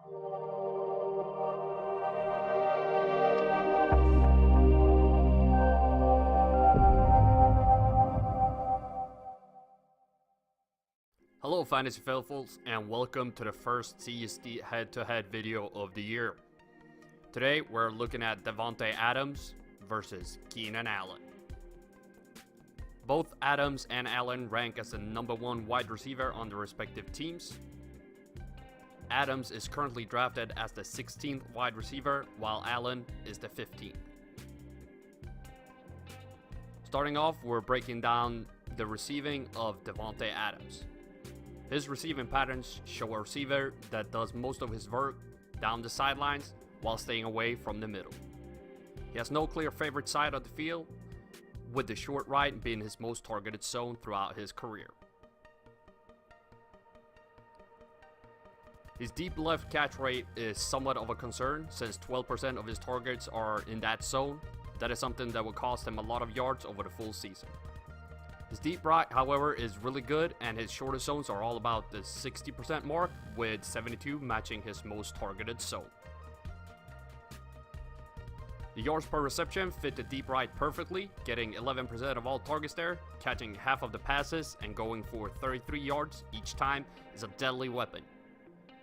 Hello Fantasy Faithfuls, and welcome to the first CSD head-to-head video of the year. Today we're looking at Davante Adams versus Keenan Allen. Both Adams and Allen rank as the #1 wide receiver on their respective teams. Adams is currently drafted as the 16th wide receiver, while Allen is the 15th. Starting off, we're breaking down the receiving of Davante Adams. His receiving patterns show a receiver that does most of his work down the sidelines while staying away from the middle. He has no clear favorite side of the field, with the short right being his most targeted zone throughout his career. His deep left catch rate is somewhat of a concern, since 12% of his targets are in that zone. That is something that will cost him a lot of yards over the full season. His deep right, however, is really good, and his shortest zones are all about the 60% mark, with 72 matching his most targeted zone. The yards per reception fit the deep right perfectly, getting 11% of all targets there, catching half of the passes, and going for 33 yards each time is a deadly weapon.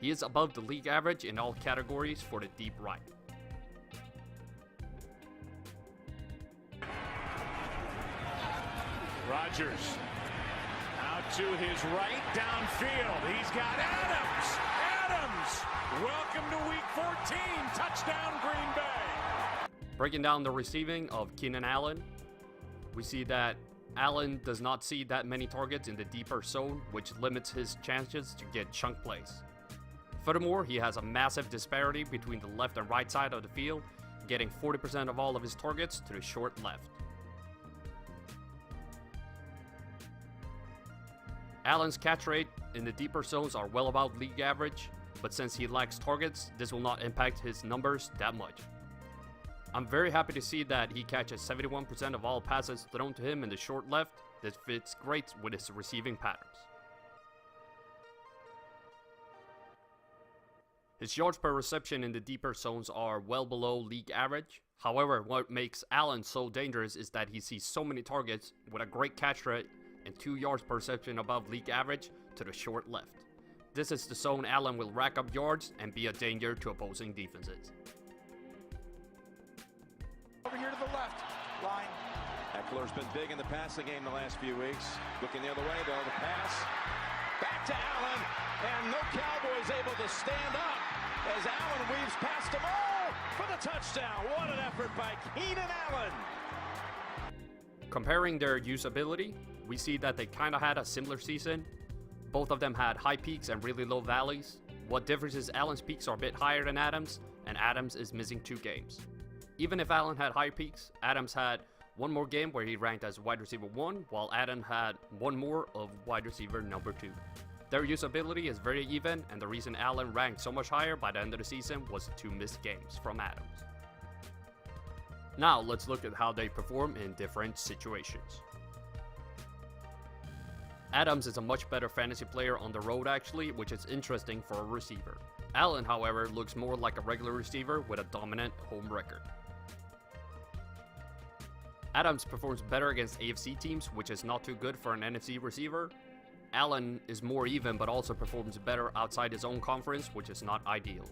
He is above the league average in all categories for the deep right. Rodgers out to his right, downfield. He's got Adams. Adams, welcome to Week 14. Touchdown, Green Bay. Breaking down the receiving of Keenan Allen, we see that Allen does not see that many targets in the deeper zone, which limits his chances to get chunk plays. Furthermore, he has a massive disparity between the left and right side of the field, getting 40% of all of his targets to the short left. Allen's catch rate in the deeper zones are well above league average, but since he lacks targets, this will not impact his numbers that much. I'm very happy to see that he catches 71% of all passes thrown to him in the short left. This fits great with his receiving patterns. His yards per reception in the deeper zones are well below league average. However, what makes Allen so dangerous is that he sees so many targets with a great catch rate and 2 yards per reception above league average to the short left. This is the zone Allen will rack up yards and be a danger to opposing defenses. Over here to the left line. Eckler's been big in the passing game the last few weeks. Looking the other way though, the pass. Back to Allen, and no Cowboys able to stand up as Allen weaves past them all for the touchdown. What an effort by Keenan Allen. Comparing their usability, we see that they kind of had a similar season. Both of them had high peaks and really low valleys. What differs is Allen's peaks are a bit higher than Adams, and Adams is missing 2 games. Even if Allen had high peaks, Adams had one more game where he ranked as wide receiver 1, while Adams had one more of wide receiver number 2. Their usability is very even, and the reason Allen ranked so much higher by the end of the season was 2 missed games from Adams. Now let's look at how they perform in different situations. Adams is a much better fantasy player on the road actually, which is interesting for a receiver. Allen, however, looks more like a regular receiver with a dominant home record. Adams performs better against AFC teams, which is not too good for an NFC receiver. Allen is more even but also performs better outside his own conference, which is not ideal.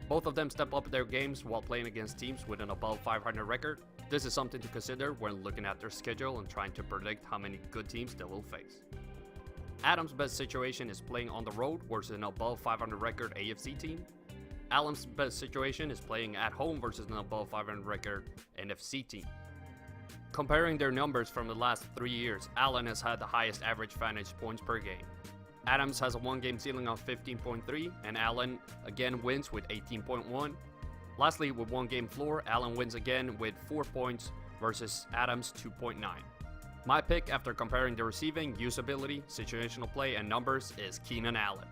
Both of them step up their games while playing against teams with an above 500 record. This is something to consider when looking at their schedule and trying to predict how many good teams they will face. Adams' best situation is playing on the road versus an above 500 record AFC team. Allen's best situation is playing at home versus an above 500 record NFC team. Comparing their numbers from the last 3 years, Allen has had the highest average fantasy points per game. Adams has a 1-game ceiling of 15.3, and Allen again wins with 18.1. Lastly, with 1-game floor, Allen wins again with 4 points versus Adams' 2.9. My pick after comparing the receiving, usability, situational play, and numbers is Keenan Allen.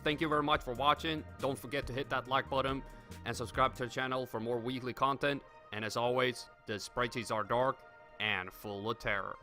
Thank you very much for watching. Don't forget to hit that like button and subscribe to the channel for more weekly content. And as always, the spreadsheets are dark and full of terror.